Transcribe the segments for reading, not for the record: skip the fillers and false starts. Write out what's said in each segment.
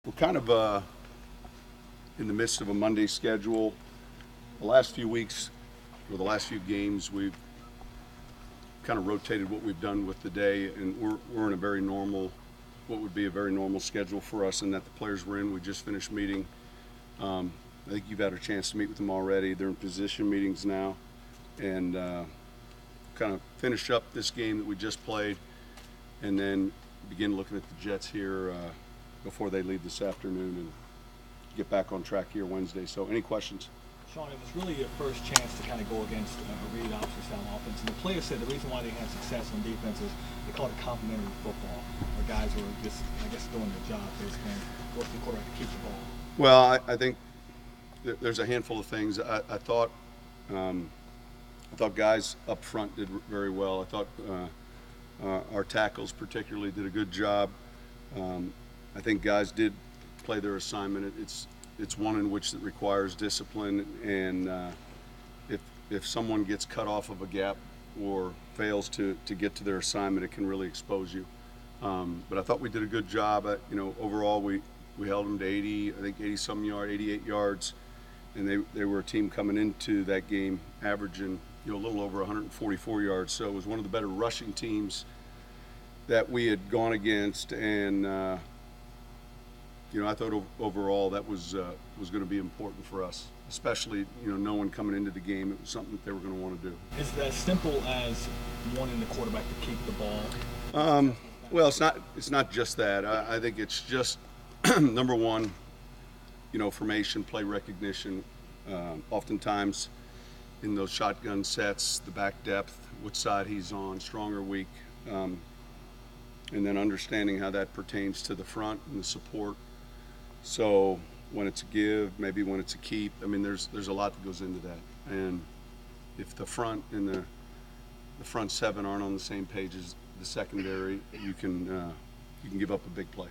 We're kind of in the midst of a Monday schedule. The last few weeks, or the last few games, we've kind of rotated what we've done with the day, and we're in a very normal, what would be a very normal schedule for us, and that the players were in. We just finished meeting. I think you've had a chance to meet with them already. They're in position meetings now, and kind of finish up this game that we just played, and then begin looking at the Jets here before they leave this afternoon and get back on track here Wednesday. So any questions? Sean, it was really your first chance to kind of go against a read option style offense. And the players said the reason why they had success on defense is they call it complementary football, where guys were just, I guess, doing their job basically, forcing the quarterback to keep the ball. Well, I think there's a handful of things. I thought guys up front did very well. I thought our tackles particularly did a good job. I think guys did play their assignment. It's one in which it requires discipline, and if someone gets cut off of a gap or fails to get to their assignment, it can really expose you. But I thought we did a good job. Overall we held them to 80-some yards, 88 yards, and they were a team coming into that game averaging a little over 144 yards. So it was one of the better rushing teams that we had gone against, and I thought overall that was going to be important for us, especially knowing coming into the game it was something that they were going to want to do. Is it as simple as wanting the quarterback to keep the ball? Well, it's not just that. I think it's just number one, formation, play recognition. Oftentimes in those shotgun sets, the back depth, which side he's on, strong or weak, and then understanding how that pertains to the front and the support. So when it's a give, maybe when it's a keep, there's a lot that goes into that. And if the front and the front seven aren't on the same page as the secondary, you can give up a big play.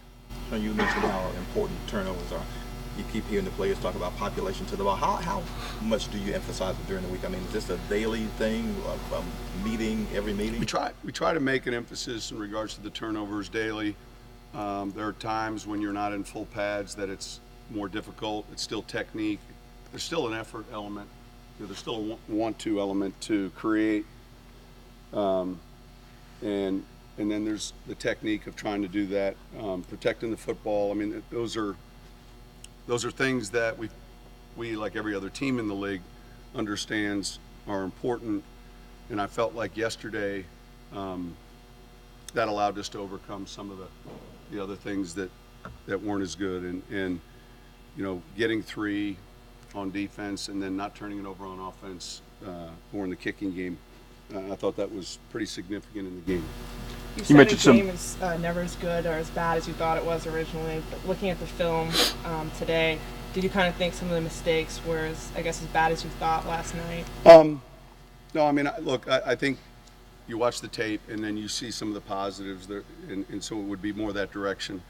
So you mentioned how important turnovers are. You keep hearing the players talk about population to the ball. How much do you emphasize it during the week? Is this a daily thing, meeting, every meeting? We try to make an emphasis in regards to the turnovers daily. There are times when you're not in full pads that it's more difficult. It's still technique. There's still an effort element. There's still a want-to element to create. And then there's the technique of trying to do that, protecting the football. Those are things that we like every other team in the league understands are important. And I felt like yesterday that allowed us to overcome some of the other things that weren't as good. And getting three on defense and then not turning it over on offense or in the kicking game, I thought that was pretty significant in the game. You said the game is never as good or as bad as you thought it was originally, but looking at the film today, did you kind of think some of the mistakes were as bad as you thought last night? No, look, I think you watch the tape and then you see some of the positives there, and so it would be more that direction.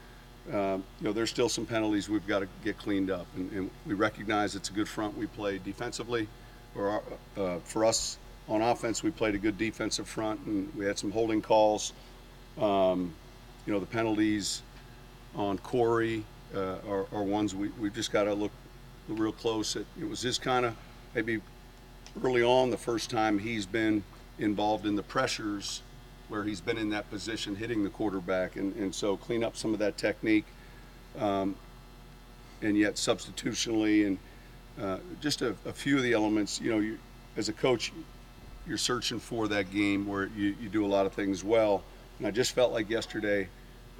There's still some penalties we've got to get cleaned up, and we recognize it's a good front we played defensively. For us on offense, we played a good defensive front, and we had some holding calls. The penalties on Corey are ones we've just got to look real close at. It was just kind of maybe early on the first time he's been involved in the pressures where he's been in that position hitting the quarterback, and so clean up some of that technique, and yet substitutionally, and just a few of the elements. You, as a coach, you're searching for that game where you do a lot of things well. And I just felt like yesterday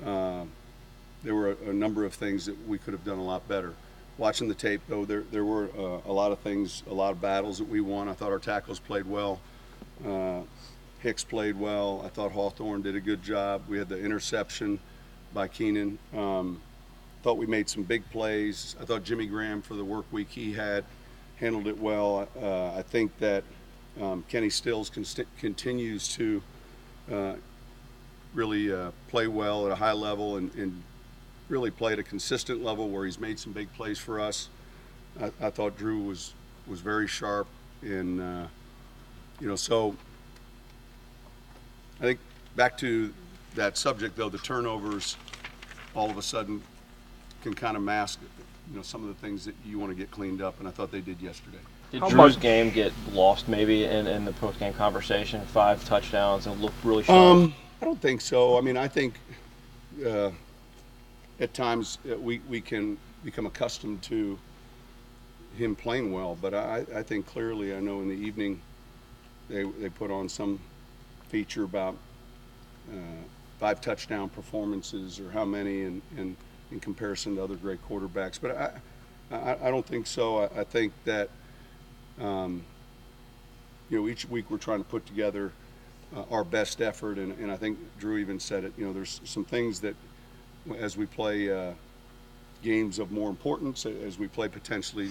there were a number of things that we could have done a lot better. Watching the tape, though, there were a lot of things, a lot of battles that we won. I thought our tackles played well. Hicks played well. I thought Hawthorne did a good job. We had the interception by Keenan. Thought we made some big plays. I thought Jimmy Graham, for the work week he had, handled it well. I think that Kenny Stills continues to really play well at a high level and really play at a consistent level where he's made some big plays for us. I thought Drew was very sharp, and so I think back to that subject, though, the turnovers all of a sudden can kind of mask, some of the things that you want to get cleaned up, and I thought they did yesterday. Did Drew's game get lost maybe in the post-game conversation? 5 touchdowns and looked really sharp. I don't think so. I mean, I think at times we can become accustomed to him playing well, but I think clearly, I know in the evening they put on some feature about 5 touchdown performances or how many in comparison to other great quarterbacks. But I don't think so. I think that each week we're trying to put together our best effort, and I think Drew even said it. There's some things that as we play games of more importance, as we play potentially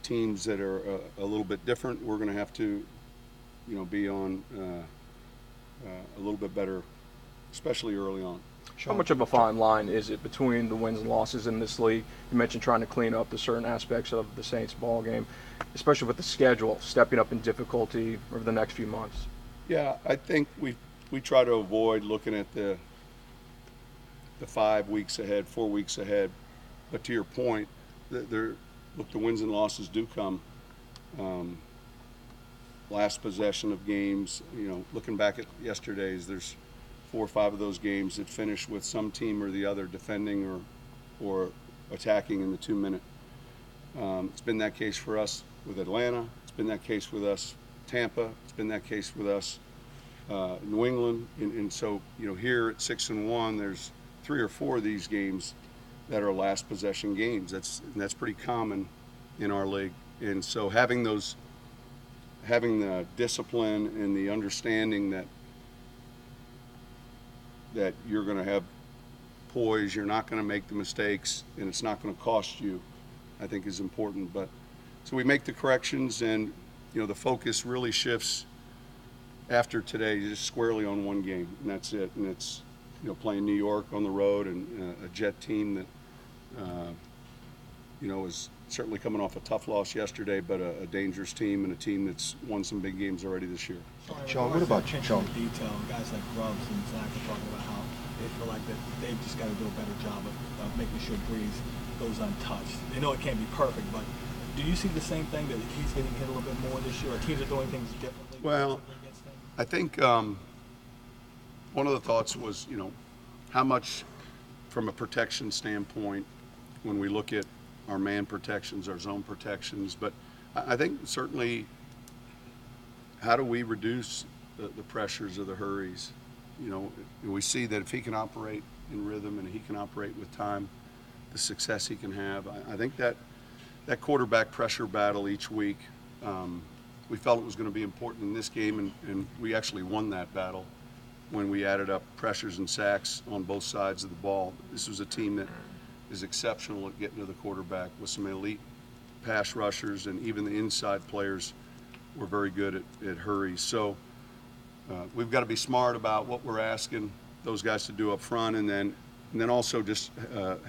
teams that are a little bit different, we're going to have to be on a little bit better, especially early on. How much of a fine line is it between the wins and losses in this league? You mentioned trying to clean up the certain aspects of the Saints ball game, especially with the schedule stepping up in difficulty over the next few months. Yeah, I think we try to avoid looking at the 5 weeks ahead, 4 weeks ahead. But to your point, the wins and losses do come. Last possession of games, looking back at yesterday's, there's 4 or 5 of those games that finish with some team or the other defending or attacking in the 2-minute. It's been that case for us with Atlanta. It's been that case with us, Tampa. It's been that case with us, New England. And so, here at 6-1, there's 3 or 4 of these games that are last possession games. That's pretty common in our league. And so having the discipline and the understanding that you're going to have poise, you're not going to make the mistakes, and it's not going to cost you, I think is important. But so we make the corrections, and the focus really shifts after today just squarely on one game, and that's it. And it's playing New York on the road, and a Jet team that is certainly coming off a tough loss yesterday, but a dangerous team and a team that's won some big games already this year. Sean, what about Sean? Detail. Guys like Grubbs and Zach are talking about how they feel like that they've just got to do a better job of making sure Breeze goes untouched. They know it can't be perfect, but do you see the same thing, that he's getting hit a little bit more this year, or teams are doing things differently? Well, I think one of the thoughts was, how much from a protection standpoint when we look at our man protections, our zone protections, but I think certainly how do we reduce the pressures of the hurries? We see that if he can operate in rhythm and he can operate with time, the success he can have. I think that quarterback pressure battle each week, we felt it was going to be important in this game, and we actually won that battle when we added up pressures and sacks on both sides of the ball. This was a team that is exceptional at getting to the quarterback with some elite pass rushers, and even the inside players were very good at hurries. So we've got to be smart about what we're asking those guys to do up front, and then also just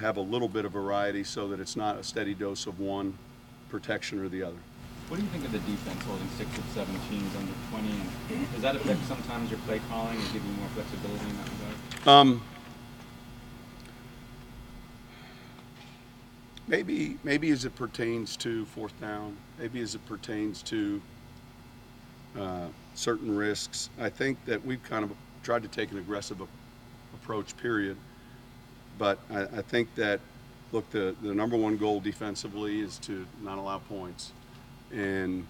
have a little bit of variety so that it's not a steady dose of one protection or the other. What do you think of the defense holding 6 of 7 teams under 20? And does that affect sometimes your play calling and give you more flexibility in that regard? Maybe as it pertains to 4th down, maybe as it pertains to certain risks. I think that we've kind of tried to take an aggressive approach, period. But I think that, look, the number one goal defensively is to not allow points. And,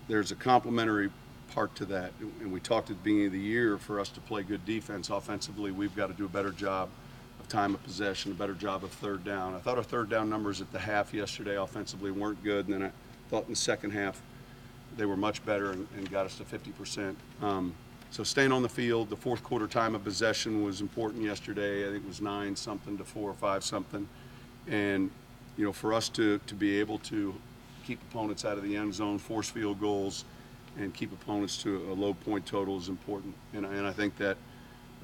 there's a complementary part to that. And we talked at the beginning of the year, for us to play good defense offensively, we've got to do a better job of time of possession, a better job of 3rd down. I thought our 3rd down numbers at the half yesterday offensively weren't good, and then I thought in the second half they were much better and got us to 50%. So staying on the field, the 4th quarter time of possession was important yesterday. I think it was 9-something to 4 or 5-something. And, for us to be able to keep opponents out of the end zone, force field goals, and keep opponents to a low point total is important. And I think that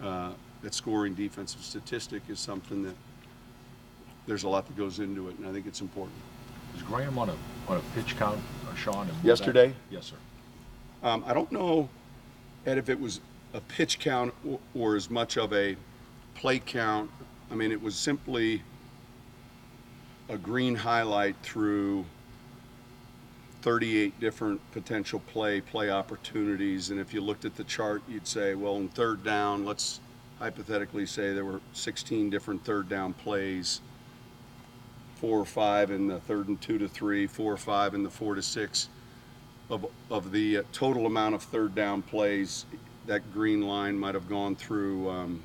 that scoring defensive statistic is something that there's a lot that goes into it, and I think it's important. Was Graham on a pitch count, Sean? Yesterday? Yes, sir. I don't know, Ed, if it was a pitch count or as much of a play count. I mean, it was simply a green highlight through 38 different potential play opportunities. And if you looked at the chart, you'd say, well, in third down, let's hypothetically say there were 16 different third down plays, 4 or 5 in the 3rd and 2 to 3, 4 or 5 in the 4 to 6. Of the total amount of third down plays, that green line might have gone through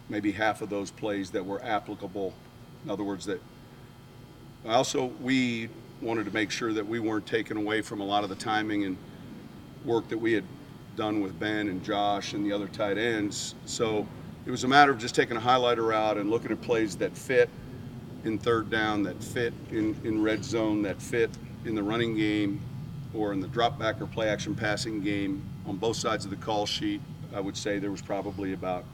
maybe half of those plays that were applicable. In other words, that we wanted to make sure that we weren't taken away from a lot of the timing and work that we had done with Ben and Josh and the other tight ends. So it was a matter of just taking a highlighter out and looking at plays that fit in third down, that fit in red zone, that fit in the running game or in the drop back or play action passing game. On both sides of the call sheet, I would say there was probably about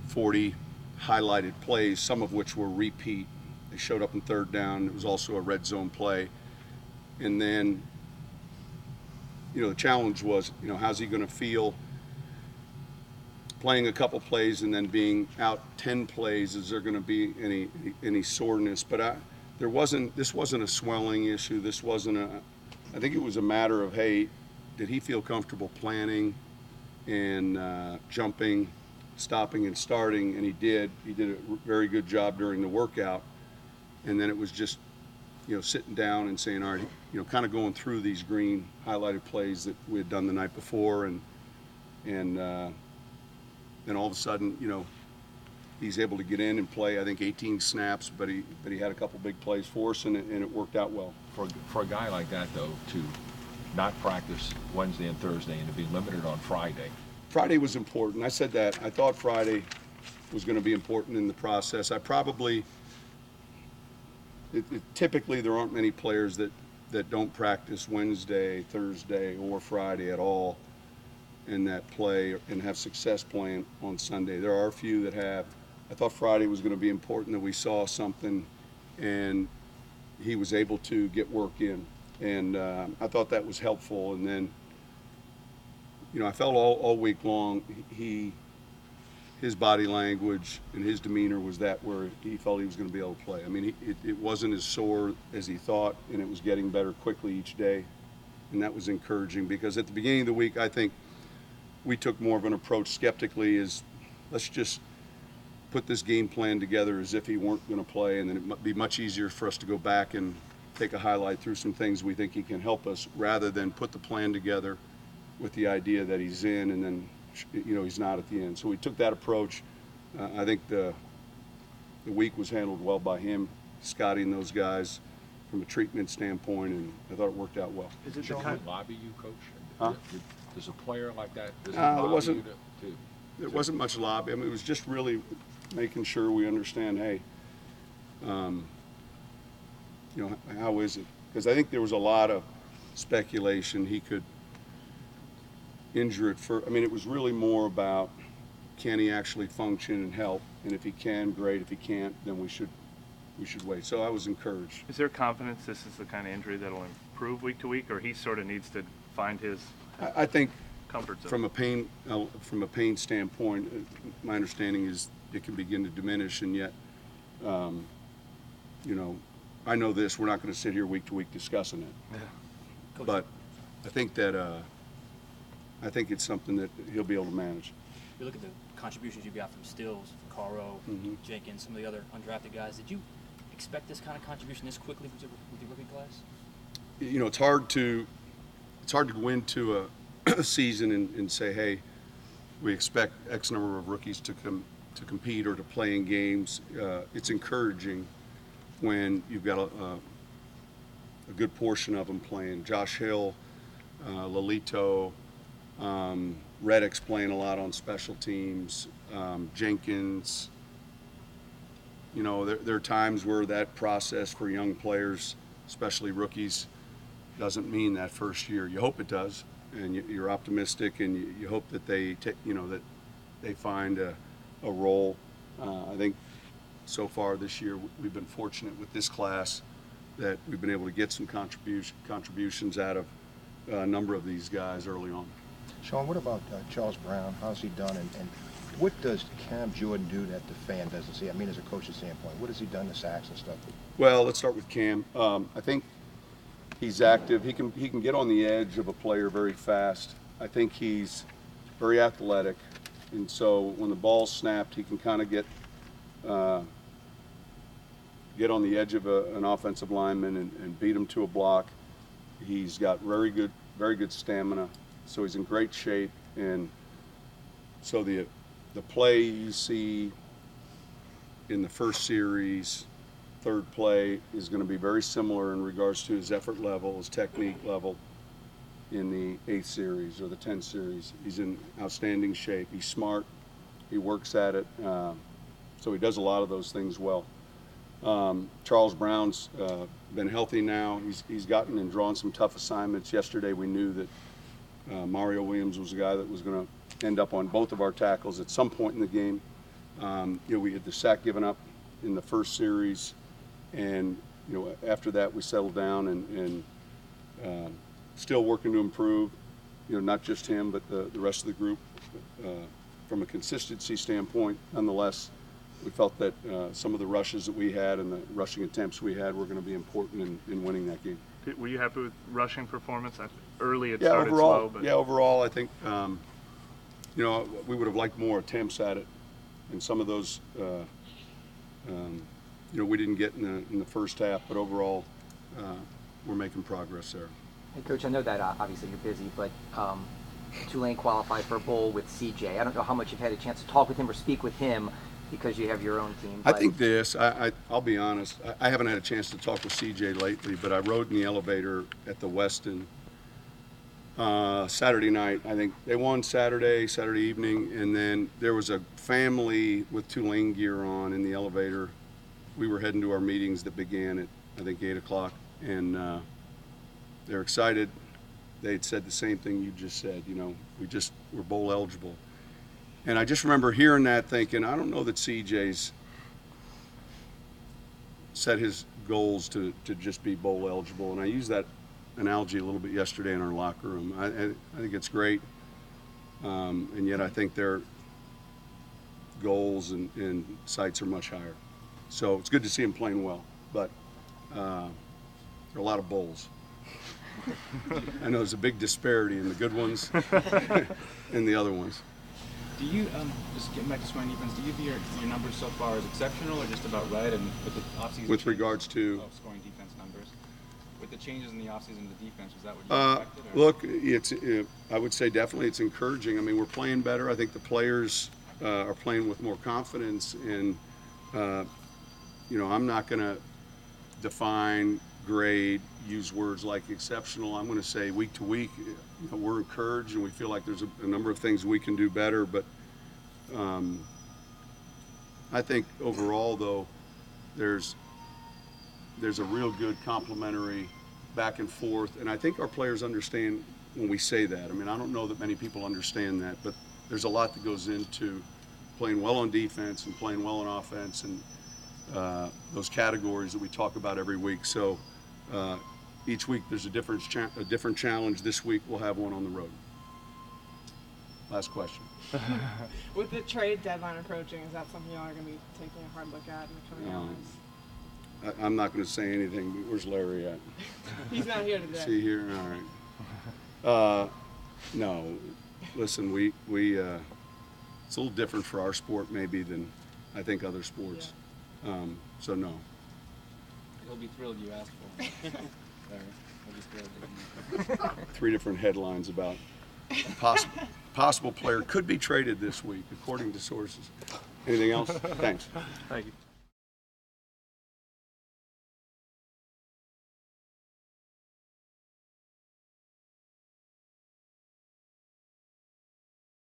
40 highlighted plays, some of which were repeat. They showed up in third down. It was also a red zone play. And then, the challenge was, how's he going to feel playing a couple plays and then being out 10 plays? Is there going to be any soreness? But this wasn't a swelling issue. I think it was a matter of, hey, did he feel comfortable planning and jumping, stopping and starting? And he did. He did a very good job during the workout. And then it was just, sitting down and saying, all right, kind of going through these green highlighted plays that we had done the night before. And then all of a sudden, he's able to get in and play, I think, 18 snaps, but he had a couple big plays for us, and it worked out well. For a guy like that, though, to not practice Wednesday and Thursday and to be limited on Friday. Friday was important. I said that. I thought Friday was going to be important in the process. Typically there aren't many players that don't practice Wednesday, Thursday, or Friday at all in that play and have success playing on Sunday. There are a few that have. I thought Friday was going to be important, that we saw something and he was able to get work in. And I thought that was helpful. And then, I felt all week long his body language and his demeanor was that where he felt he was going to be able to play. I mean, it wasn't as sore as he thought, and it was getting better quickly each day. And that was encouraging, because at the beginning of the week, I think we took more of an approach skeptically, is let's just put this game plan together as if he weren't going to play, and then it might be much easier for us to go back and take a highlight through some things we think he can help us, rather than put the plan together with the idea that he's in and then he's not at the end. So we took that approach. I think the week was handled well by him, Scotty and those guys, from a treatment standpoint, and I thought it worked out well. Is it Sean, lobby you, Coach? Huh? Does a player like that, does There wasn't much lobby. I mean, it was just really making sure we understand, hey, how is it? Because I think there was a lot of speculation he could injure it for. I mean, it was really more about, can he actually function and help? And if he can, great. If he can't, then we should wait. So I was encouraged. Is there confidence this is the kind of injury that'll improve week to week, or he sort of needs to find his I think comfort zone? From a pain standpoint, my understanding is it can begin to diminish, and yet, I know this. We're not going to sit here week to week discussing it. Yeah. But I think that I think it's something that he'll be able to manage. You look at the contributions you got from Stills, from Caro, Jenkins, some of the other undrafted guys. Did you expect this kind of contribution this quickly with your rookie class? It's hard to go into a season and say, hey, we expect X number of rookies to compete or to play in games. It's encouraging when you've got a good portion of them playing. Josh Hill, Lolito, Reddick's playing a lot on special teams, Jenkins. There are times where that process for young players, especially rookies, doesn't mean that first year. You hope it does, and you're optimistic, and you hope that they find a role. I think so far this year we've been fortunate with this class that we've been able to get some contributions out of a number of these guys early on. Sean, what about Charles Brown? How's he done? And What does Cam Jordan do that the fan doesn't see? I mean, as a coach's standpoint, what has he done to sacks and stuff? Well, let's start with Cam. I think he's active. He can get on the edge of a player very fast. I think he's very athletic, and so when the ball's snapped, he can kind of get on the edge of an offensive lineman and beat him to a block. He's got very good stamina, so he's in great shape. And so the play you see in the first series, third play, is going to be very similar in regards to his effort level, his technique level in the 8th series or the 10th series. He's in outstanding shape. He's smart. He works at it. So he does a lot of those things well. Charles Brown's been healthy now. He's gotten and drawn some tough assignments. Yesterday we knew that Mario Williams was a guy that was going to end up on both of our tackles at some point in the game. We had the sack given up in the first series, and after that we settled down and still working to improve. Not just him, but the rest of the group. From a consistency standpoint, nonetheless, we felt that some of the rushes that we had and the rushing attempts we had were going to be important in winning that game. Were you happy with rushing performance? Early it Yeah, started overall, slow, but overall, I think we would have liked more attempts at it, and some of those we didn't get in the first half. But overall, we're making progress there. Hey, Coach, I know that obviously you're busy, but Tulane qualified for a bowl with CJ. I don't know how much you've had a chance to talk with him or speak with him because you have your own team. I think I'll be honest, I haven't had a chance to talk with CJ lately, but I rode in the elevator at the Westin Saturday night. I think they won Saturday evening, and then there was a family with Tulane gear on in the elevator. We were heading to our meetings that began at, I think, 8 o'clock, and they're excited. They'd said the same thing you just said, we're bowl eligible. And I just remember hearing that thinking, I don't know that CJ's set his goals to just be bowl eligible. And I used that analogy a little bit yesterday in our locker room. I think it's great. And yet I think their goals and sights are much higher. So it's good to see him playing well, but there are a lot of bowls. I know there's a big disparity in the good ones and the other ones. Do you, just getting back to scoring defense, do you view your numbers so far as exceptional or just about right? And with the offseason With regards to? Scoring defense numbers. With the changes in the offseason of the defense, was that what you expected? Look, I would say definitely it's encouraging. I mean, we're playing better. I think the players are playing with more confidence. And, I'm not going to define, grade, use words like exceptional. I'm going to say week to week, we're encouraged and we feel like there's a number of things we can do better. But I think overall, though, there's a real good complementary back and forth. And I think our players understand when we say that. I mean, I don't know that many people understand that, but there's a lot that goes into playing well on defense and playing well on offense and those categories that we talk about every week. So each week there's a different challenge. This week we'll have one on the road. Last question. With the trade deadline approaching, is that something y'all are going to be taking a hard look at in the coming hours? I'm not going to say anything, but where's Larry at? He's not here today. Is he here? All right. No, listen, we it's a little different for our sport maybe than I think other sports. Yeah. So no. He'll be thrilled you asked for him. Larry, he'll be thrilled. 3 different headlines about possible player could be traded this week, according to sources. Anything else? Thanks. Thank you.